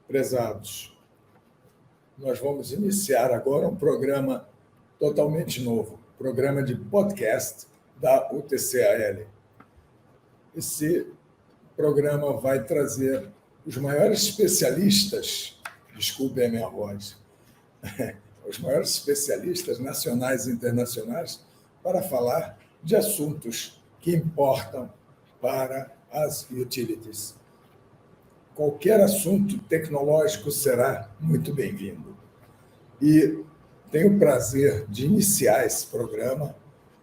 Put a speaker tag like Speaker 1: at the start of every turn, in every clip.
Speaker 1: Prezados, nós vamos iniciar agora um programa totalmente novo, programa de podcast da UTCAL. Esse programa vai trazer os maiores especialistas, desculpem a minha voz, os maiores especialistas nacionais e internacionais para falar de assuntos que importam para as utilities. Qualquer assunto tecnológico será muito bem-vindo. E tenho o prazer de iniciar esse programa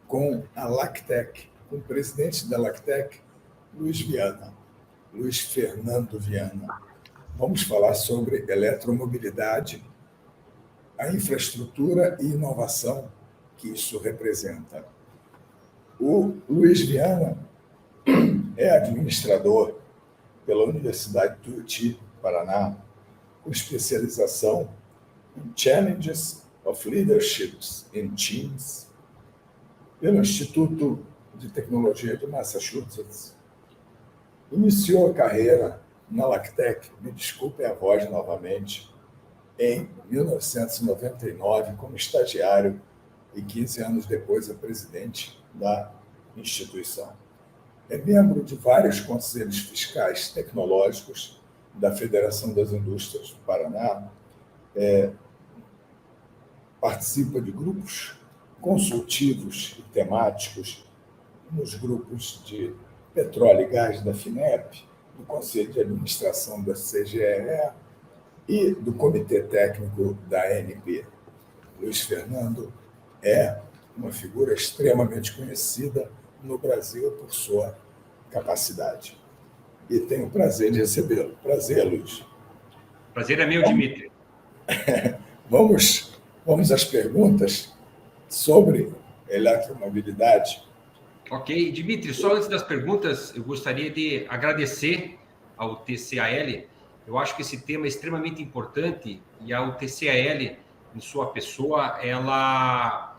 Speaker 1: com a Lactec, com o presidente da Lactec, Luiz Fernando Viana. Vamos falar sobre eletromobilidade, a infraestrutura e inovação que isso representa. O Luiz Viana é administrador pela Universidade do Tuiuti, Paraná, com especialização em Challenges of Leadership in Teams, pelo Instituto de Tecnologia de Massachusetts. Iniciou a carreira na Lactec, me desculpem a voz novamente, em 1999 como estagiário e 15 anos depois é presidente da instituição. É membro de vários conselhos fiscais tecnológicos da Federação das Indústrias do Paraná, participa de grupos consultivos e temáticos nos grupos de petróleo e gás da FINEP, do Conselho de Administração da CGE e do Comitê Técnico da ANP. Luiz Fernando é uma figura extremamente conhecida no Brasil por sua capacidade. E tenho o prazer de recebê-lo. Prazer, Luiz.
Speaker 2: Prazer é meu, Dimitri.
Speaker 1: Vamos às perguntas sobre eletromobilidade.
Speaker 2: Ok. Dimitri, só antes das perguntas, eu gostaria de agradecer ao TCAL. Eu acho que esse tema é extremamente importante e a UTCAL, em sua pessoa, ela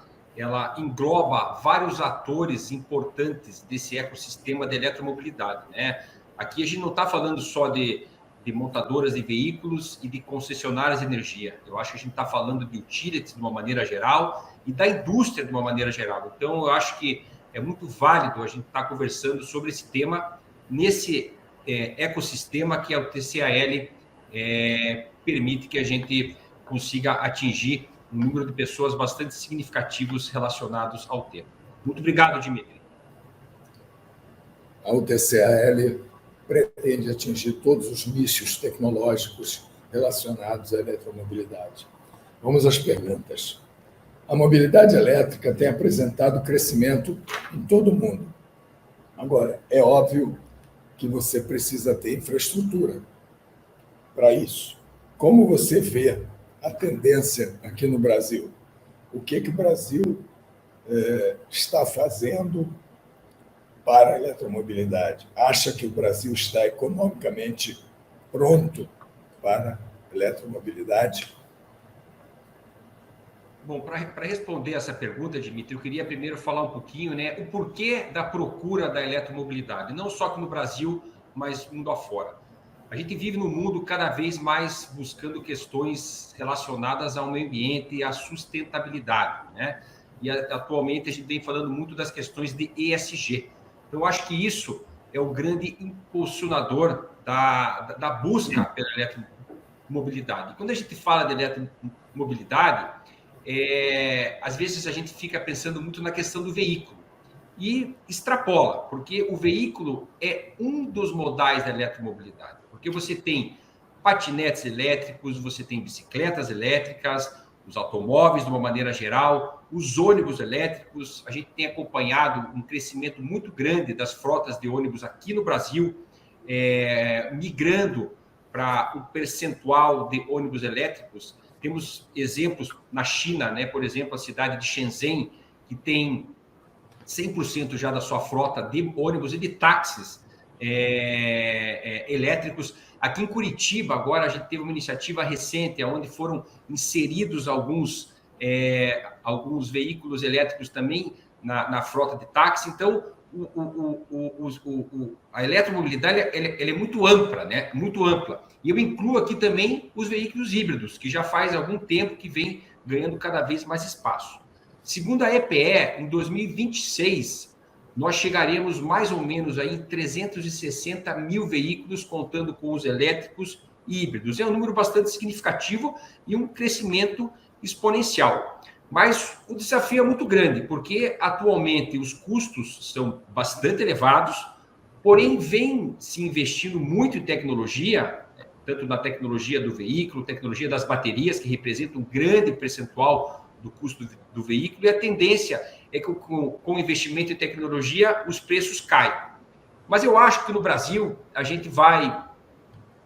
Speaker 2: engloba vários atores importantes desse ecossistema de eletromobilidade, né? Aqui a gente não está falando só de montadoras de veículos e de concessionárias de energia. Eu acho que a gente está falando de utilities de uma maneira geral e da indústria de uma maneira geral. Então, eu acho que é muito válido a gente estar conversando sobre esse tema nesse ecossistema que a UTCAL permite que a gente consiga atingir um número de pessoas bastante significativos relacionados ao tema. Muito obrigado, Dimitri.
Speaker 1: A UTCAL pretende atingir todos os nichos tecnológicos relacionados à eletromobilidade. Vamos às perguntas. A mobilidade elétrica tem apresentado crescimento em todo o mundo. Agora, é óbvio que você precisa ter infraestrutura para isso. Como você vê a tendência aqui no Brasil? O que o Brasil está fazendo para a eletromobilidade? Acha que o Brasil está economicamente pronto para a eletromobilidade?
Speaker 2: Bom, para responder essa pergunta, Dimitri, eu queria primeiro falar um pouquinho, né, o porquê da procura da eletromobilidade, não só aqui no Brasil, mas mundo afora. A gente vive num mundo cada vez mais buscando questões relacionadas ao meio ambiente e à sustentabilidade, né? E atualmente a gente vem falando muito das questões de ESG. Então, eu acho que isso é o grande impulsionador da busca pela eletromobilidade. Quando a gente fala de eletromobilidade, às vezes a gente fica pensando muito na questão do veículo e extrapola, porque o veículo é um dos modais da eletromobilidade, porque você tem patinetes elétricos, você tem bicicletas elétricas, os automóveis de uma maneira geral, os ônibus elétricos. A gente tem acompanhado um crescimento muito grande das frotas de ônibus aqui no Brasil, migrando para o percentual de ônibus elétricos. Temos exemplos na China, né? Por exemplo, a cidade de Shenzhen, que tem 100% já da sua frota de ônibus e de táxis elétricos. Aqui em Curitiba, agora, a gente teve uma iniciativa recente, onde foram inseridos alguns veículos elétricos também na frota de táxi. Então, a eletromobilidade ela é muito ampla, né? Muito ampla. E eu incluo aqui também os veículos híbridos, que já faz algum tempo que vem ganhando cada vez mais espaço. Segundo a EPE, em 2026, nós chegaremos mais ou menos aí em 360 mil veículos, contando com os elétricos e híbridos. É um número bastante significativo e um crescimento exponencial. Mas o desafio é muito grande, porque atualmente os custos são bastante elevados, porém vem se investindo muito em tecnologia, tanto na tecnologia do veículo, tecnologia das baterias, que representa um grande percentual do custo do veículo, e a tendência é que com o investimento em tecnologia os preços caem. Mas eu acho que no Brasil a gente vai,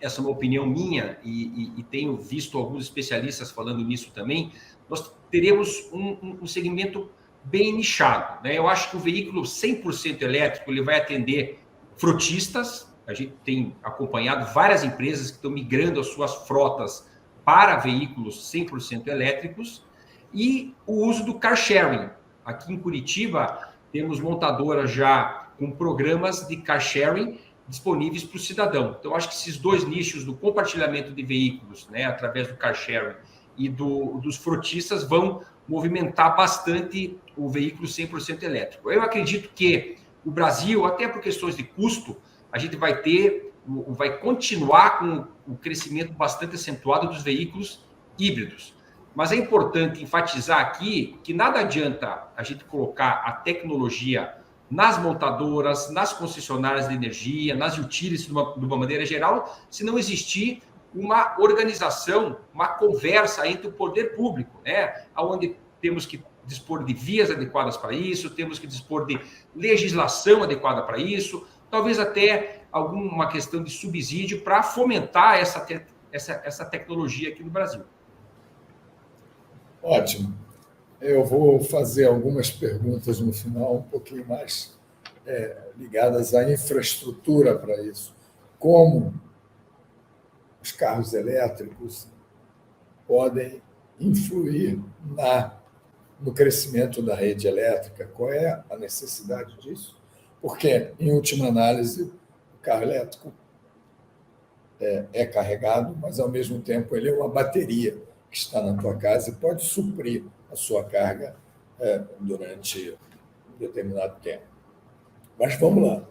Speaker 2: essa é uma opinião minha, e tenho visto alguns especialistas falando nisso também, nós teremos um segmento bem nichado, né? Eu acho que o veículo 100% elétrico ele vai atender frotistas. A gente tem acompanhado várias empresas que estão migrando as suas frotas para veículos 100% elétricos, e o uso do car sharing. Aqui em Curitiba temos montadoras já com programas de car sharing disponíveis para o cidadão. Então, acho que esses dois nichos do compartilhamento de veículos, né, através do car sharing e dos frotistas, vão movimentar bastante o veículo 100% elétrico. Eu acredito que o Brasil, até por questões de custo, a gente vai continuar com o crescimento bastante acentuado dos veículos híbridos. Mas é importante enfatizar aqui que nada adianta a gente colocar a tecnologia nas montadoras, nas concessionárias de energia, nas utilities de uma maneira geral, se não existir uma organização, uma conversa entre o poder público, né? Onde temos que dispor de vias adequadas para isso, temos que dispor de legislação adequada para isso, talvez até alguma questão de subsídio para fomentar essa tecnologia aqui no Brasil.
Speaker 1: Ótimo. Eu vou fazer algumas perguntas no final, um pouquinho mais ligadas à infraestrutura para isso. Como os carros elétricos podem influir no crescimento da rede elétrica? Qual é a necessidade disso? Porque, em última análise, o carro elétrico é carregado, mas, ao mesmo tempo, ele é uma bateria que está na tua casa e pode suprir a sua carga durante um determinado tempo. Mas vamos lá.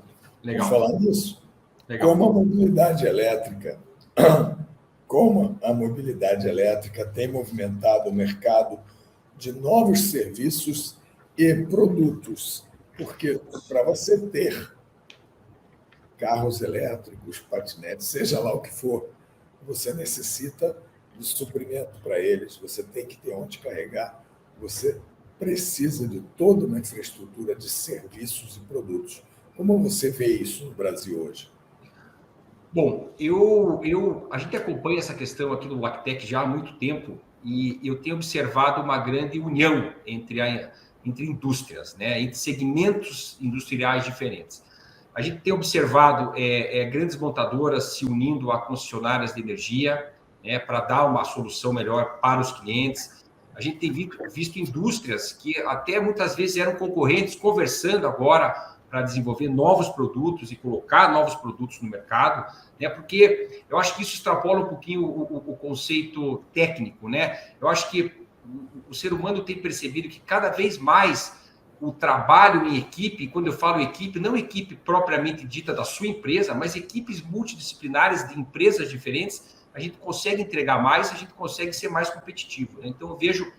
Speaker 2: Legal.
Speaker 1: Vamos falar disso.
Speaker 2: Legal.
Speaker 1: Como a mobilidade elétrica tem movimentado o mercado de novos serviços e produtos. Porque para você ter carros elétricos, patinetes, seja lá o que for, você necessita de suprimento para eles, você tem que ter onde carregar, você precisa de toda uma infraestrutura de serviços e produtos. Como você vê isso no Brasil hoje?
Speaker 2: Bom, a gente acompanha essa questão aqui no Lactec já há muito tempo, e eu tenho observado uma grande união entre indústrias, né, entre segmentos industriais diferentes. A gente tem observado grandes montadoras se unindo a concessionárias de energia, né, para dar uma solução melhor para os clientes. A gente tem visto indústrias que até muitas vezes eram concorrentes conversando agora para desenvolver novos produtos e colocar novos produtos no mercado, né? Porque eu acho que isso extrapola um pouquinho o conceito técnico, né? Eu acho que o ser humano tem percebido que cada vez mais o trabalho em equipe, quando eu falo equipe, não equipe propriamente dita da sua empresa, mas equipes multidisciplinares de empresas diferentes, a gente consegue entregar mais, a gente consegue ser mais competitivo, né? Então eu vejo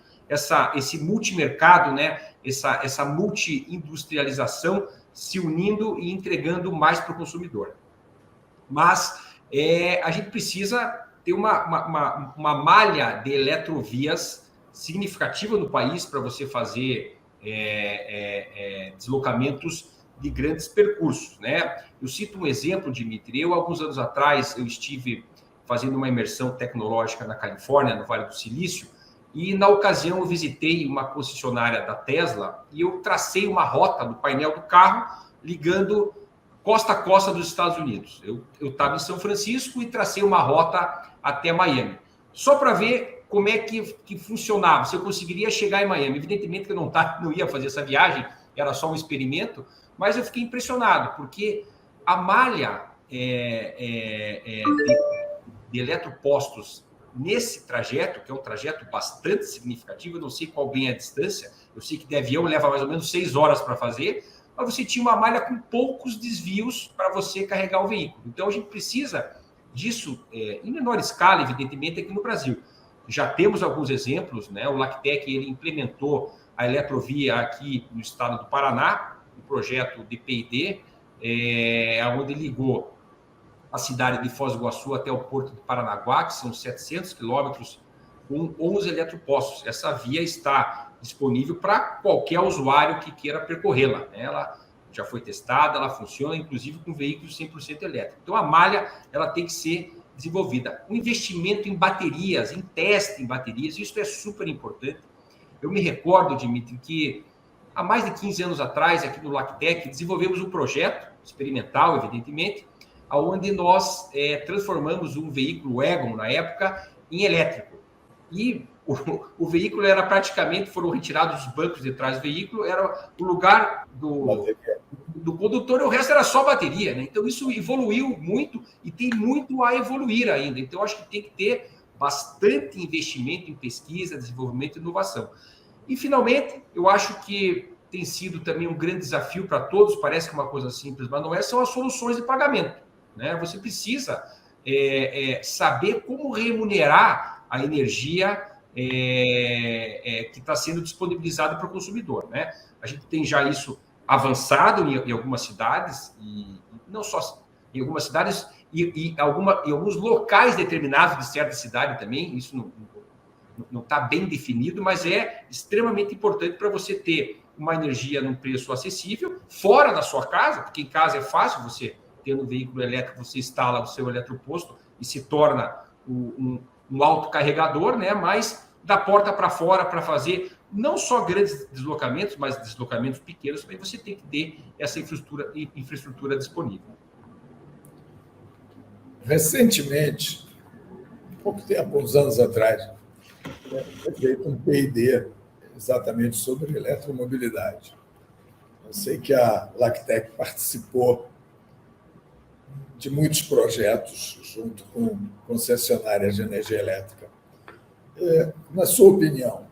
Speaker 2: esse multimercado, né? Essa multi-industrialização se unindo e entregando mais para o consumidor. Mas a gente precisa ter uma malha de eletrovias significativa no país para você fazer deslocamentos de grandes percursos, né? Eu cito um exemplo, Dimitri. Alguns anos atrás, eu estive fazendo uma imersão tecnológica na Califórnia, no Vale do Silício, e, na ocasião, eu visitei uma concessionária da Tesla e eu tracei uma rota do painel do carro ligando costa a costa dos Estados Unidos. Eu estava em São Francisco e tracei uma rota até Miami, só para ver como é que funcionava, se eu conseguiria chegar em Miami. Evidentemente que eu não ia fazer essa viagem, era só um experimento, mas eu fiquei impressionado, porque a malha de eletropostos nesse trajeto, que é um trajeto bastante significativo, eu não sei qual bem a distância, eu sei que de avião leva mais ou menos 6 horas para fazer, mas você tinha uma malha com poucos desvios para você carregar o veículo. Então, a gente precisa disso em menor escala, evidentemente, aqui no Brasil. Já temos alguns exemplos, né? O Lactec ele implementou a eletrovia aqui no estado do Paraná, um projeto de P&D, onde ligou a cidade de Foz do Iguaçu até o porto de Paranaguá, que são 700 quilômetros, com 11 eletropostos. Essa via está disponível para qualquer usuário que queira percorrê-la. Ela já foi testada, ela funciona, inclusive, com veículos 100% elétricos. Então, a malha ela tem que ser desenvolvida. O investimento em baterias, em teste em baterias, isso é super importante. Eu me recordo, Dimitri, que há mais de 15 anos atrás, aqui no Lactec, desenvolvemos um projeto experimental, evidentemente, onde nós transformamos um veículo Wagon, na época, em elétrico. E o veículo era praticamente, foram retirados os bancos de trás do veículo, era o lugar do condutor, e o resto era só bateria, né? Então, isso evoluiu muito e tem muito a evoluir ainda. Então, acho que tem que ter bastante investimento em pesquisa, desenvolvimento e inovação. E, finalmente, eu acho que tem sido também um grande desafio para todos, parece que é uma coisa simples, mas não é, são as soluções de pagamento. Né? Você precisa saber como remunerar a energia que está sendo disponibilizada para o consumidor. Né? A gente tem já isso avançado em algumas cidades, e não só em algumas cidades, e em alguns locais determinados de certa cidade também, isso não está bem definido, mas é extremamente importante para você ter uma energia num preço acessível, fora da sua casa, porque em casa é fácil você tendo um veículo elétrico, você instala o seu eletroposto e se torna um autocarregador, né? Mas da porta para fora, para fazer não só grandes deslocamentos, mas deslocamentos pequenos, também você tem que ter essa infraestrutura disponível.
Speaker 1: Recentemente, pouco tempo, uns anos atrás, foi feito um P&D exatamente sobre eletromobilidade. Eu sei que a Lactec participou de muitos projetos junto com concessionárias de energia elétrica. Na sua opinião,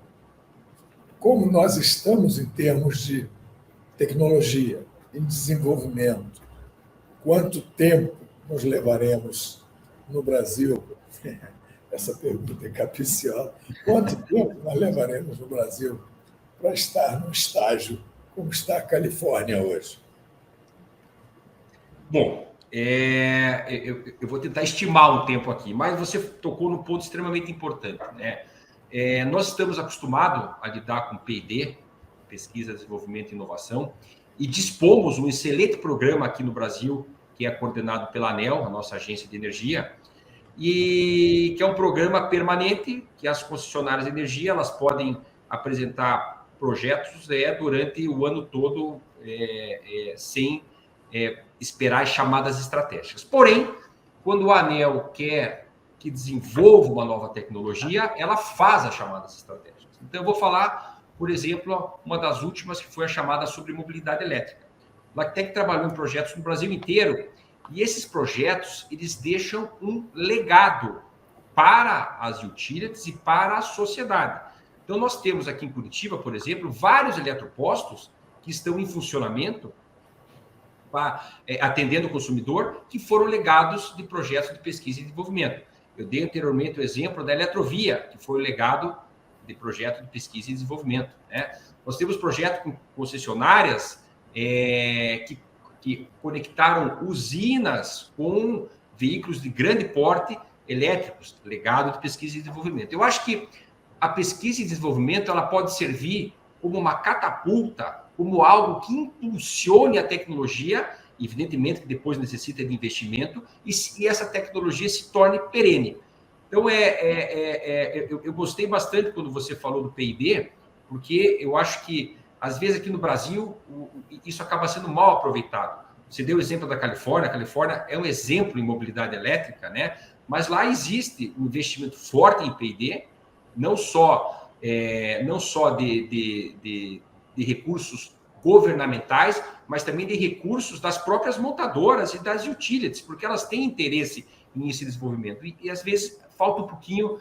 Speaker 1: como nós estamos em termos de tecnologia, em desenvolvimento, quanto tempo nós levaremos no Brasil? Essa pergunta é capciosa. Quanto tempo nós levaremos no Brasil para estar num estágio como está a Califórnia hoje?
Speaker 2: Bom, eu vou tentar estimar um tempo aqui, mas você tocou num ponto extremamente importante. Né? Nós estamos acostumados a lidar com P&D, Pesquisa, Desenvolvimento e Inovação, e dispomos um excelente programa aqui no Brasil, que é coordenado pela ANEEL, a nossa agência de energia, e que é um programa permanente, que as concessionárias de energia elas podem apresentar projetos durante o ano todo, sem esperar as chamadas estratégicas. Porém, quando a ANEEL quer que desenvolva uma nova tecnologia, ela faz as chamadas estratégicas. Então, eu vou falar, por exemplo, uma das últimas, que foi a chamada sobre mobilidade elétrica. A Lactec trabalhou em projetos no Brasil inteiro, e esses projetos, eles deixam um legado para as utilities e para a sociedade. Então, nós temos aqui em Curitiba, por exemplo, vários eletropostos que estão em funcionamento, atendendo o consumidor, que foram legados de projetos de pesquisa e desenvolvimento. Eu dei anteriormente o exemplo da Eletrovia, que foi o legado de projeto de pesquisa e desenvolvimento. Né? Nós temos projetos com concessionárias que conectaram usinas com veículos de grande porte elétricos, legado de pesquisa e desenvolvimento. Eu acho que a pesquisa e desenvolvimento ela pode servir como uma catapulta, como algo que impulsione a tecnologia, evidentemente que depois necessita de investimento, e essa tecnologia se torne perene. Então, eu gostei bastante quando você falou do P&D, porque eu acho que às vezes, aqui no Brasil, isso acaba sendo mal aproveitado. Você deu o exemplo da Califórnia. A Califórnia é um exemplo em mobilidade elétrica, né? Mas lá existe um investimento forte em P&D, não só de recursos governamentais, mas também de recursos das próprias montadoras e das utilities, porque elas têm interesse em esse desenvolvimento. E às vezes, falta um pouquinho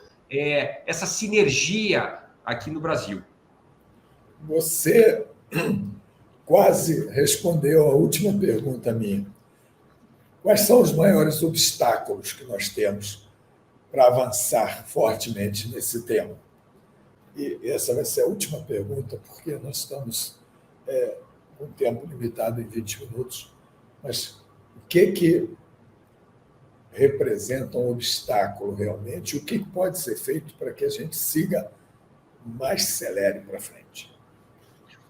Speaker 2: essa sinergia aqui no Brasil.
Speaker 1: Você quase respondeu a última pergunta minha. Quais são os maiores obstáculos que nós temos para avançar fortemente nesse tema? E essa vai ser a última pergunta, porque nós estamos com um tempo limitado em 20 minutos. Mas o que representa um obstáculo realmente? O que pode ser feito para que a gente siga mais celere para frente?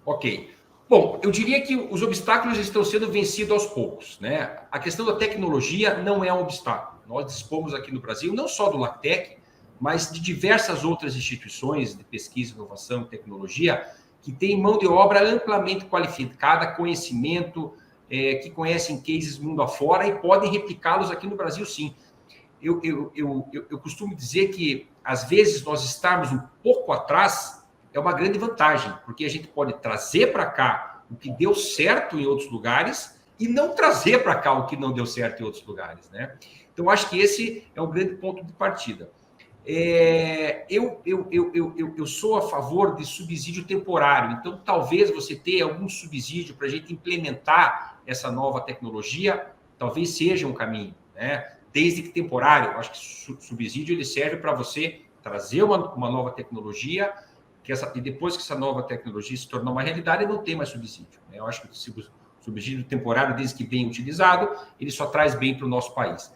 Speaker 2: Ok. Bom, eu diria que os obstáculos estão sendo vencidos aos poucos, né? A questão da tecnologia não é um obstáculo. Nós dispomos aqui no Brasil, não só do LACTEC, mas de diversas outras instituições de pesquisa, inovação e tecnologia que têm mão de obra amplamente qualificada, conhecimento, que conhecem cases mundo afora e podem replicá-los aqui no Brasil, sim. Eu costumo dizer que, às vezes, nós estarmos um pouco atrás é uma grande vantagem, porque a gente pode trazer para cá o que deu certo em outros lugares e não trazer para cá o que não deu certo em outros lugares, né? Então, acho que esse é um grande ponto de partida. Eu sou a favor de subsídio temporário, então talvez você tenha algum subsídio para a gente implementar essa nova tecnologia, talvez seja um caminho, né? Desde que temporário. Eu acho que subsídio ele serve para você trazer uma nova tecnologia, e depois que essa nova tecnologia se tornar uma realidade, não tem mais subsídio, né? Eu acho que o subsídio temporário, desde que bem utilizado, ele só traz bem para o nosso país.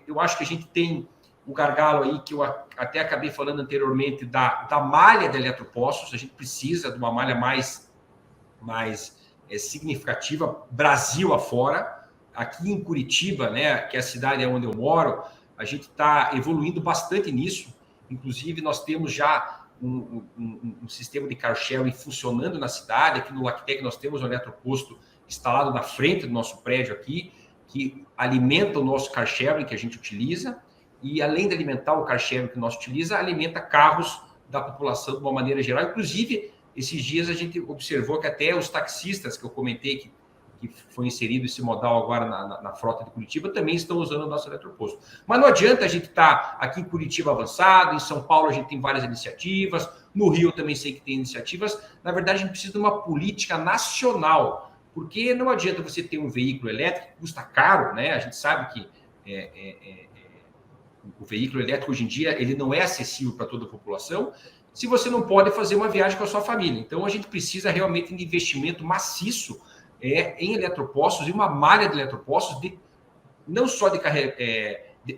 Speaker 2: Eu acho que a gente tem o gargalo aí, que eu até acabei falando anteriormente, da malha de eletropostos. A gente precisa de uma malha mais significativa, Brasil afora. Aqui em Curitiba, né, que é a cidade onde eu moro, a gente está evoluindo bastante nisso. Inclusive, nós temos já um sistema de car sharing funcionando na cidade. Aqui no LACTEC nós temos um eletroposto instalado na frente do nosso prédio aqui, que alimenta o nosso car sharing que a gente utiliza, e além de alimentar o car sharing que nós utiliza, alimenta carros da população de uma maneira geral. Inclusive, esses dias a gente observou que até os taxistas, que eu comentei que foi inserido esse modal agora na frota de Curitiba, também estão usando o nosso eletroposto. Mas não adianta a gente estar aqui em Curitiba avançado, em São Paulo a gente tem várias iniciativas, no Rio eu também sei que tem iniciativas. Na verdade, a gente precisa de uma política nacional, porque não adianta você ter um veículo elétrico que custa caro, né? A gente sabe que o veículo elétrico hoje em dia ele não é acessível para toda a população, se você não pode fazer uma viagem com a sua família. Então, a gente precisa realmente de investimento maciço em eletropostos e uma malha de eletropostos, não só de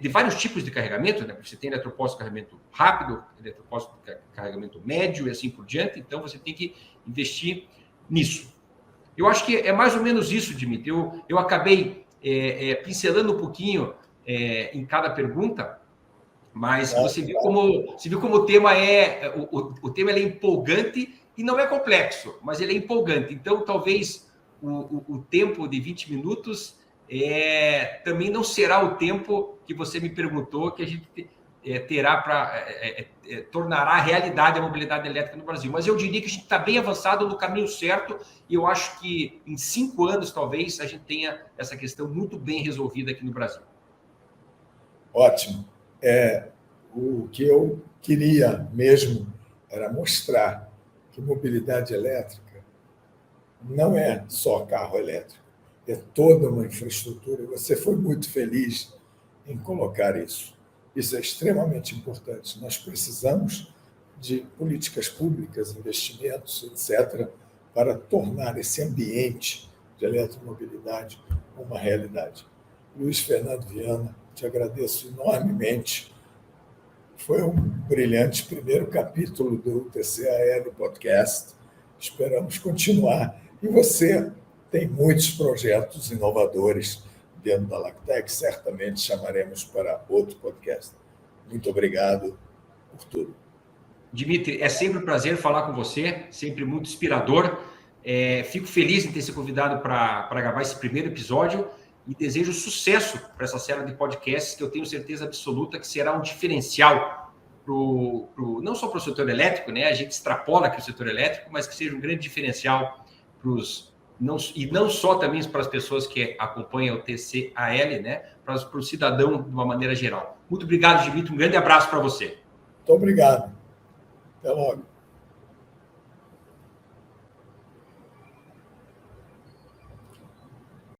Speaker 2: vários tipos de carregamento, né? Você tem eletroposto de carregamento rápido, eletroposto de carregamento médio e assim por diante. Então, você tem que investir nisso. Eu acho que é mais ou menos isso, Dimitri. Eu acabei pincelando um pouquinho em cada pergunta, mas você viu como o tema o tema é empolgante e não é complexo, mas ele é empolgante. Então, talvez o tempo de 20 minutos também não será o tempo que você me perguntou que a gente terá tornará realidade a mobilidade elétrica no Brasil. Mas eu diria que a gente está bem avançado no caminho certo, e eu acho que em 5 anos, talvez, a gente tenha essa questão muito bem resolvida aqui no Brasil.
Speaker 1: Ótimo. O que eu queria mesmo era mostrar que mobilidade elétrica não é só carro elétrico, é toda uma infraestrutura, e você foi muito feliz em colocar isso. Isso é extremamente importante. Nós precisamos de políticas públicas, investimentos, etc., para tornar esse ambiente de eletromobilidade uma realidade. Luiz Fernando Viana, te agradeço enormemente. Foi um brilhante primeiro capítulo do UTCAL Podcast. Esperamos continuar. E você tem muitos projetos inovadores dentro da LACTEC, certamente chamaremos para outro podcast. Muito obrigado por tudo.
Speaker 2: Dimitri, é sempre um prazer falar com você, sempre muito inspirador. Fico feliz em ter sido convidado para gravar esse primeiro episódio e desejo sucesso para essa série de podcasts, que eu tenho certeza absoluta que será um diferencial não só para o setor elétrico, né? A gente extrapola aqui o setor elétrico, mas que seja um grande diferencial não só também para as pessoas que acompanham o TCAL, né? Para o cidadão de uma maneira geral. Muito obrigado, Dimitri. Um grande abraço para você.
Speaker 1: Muito obrigado. Até logo.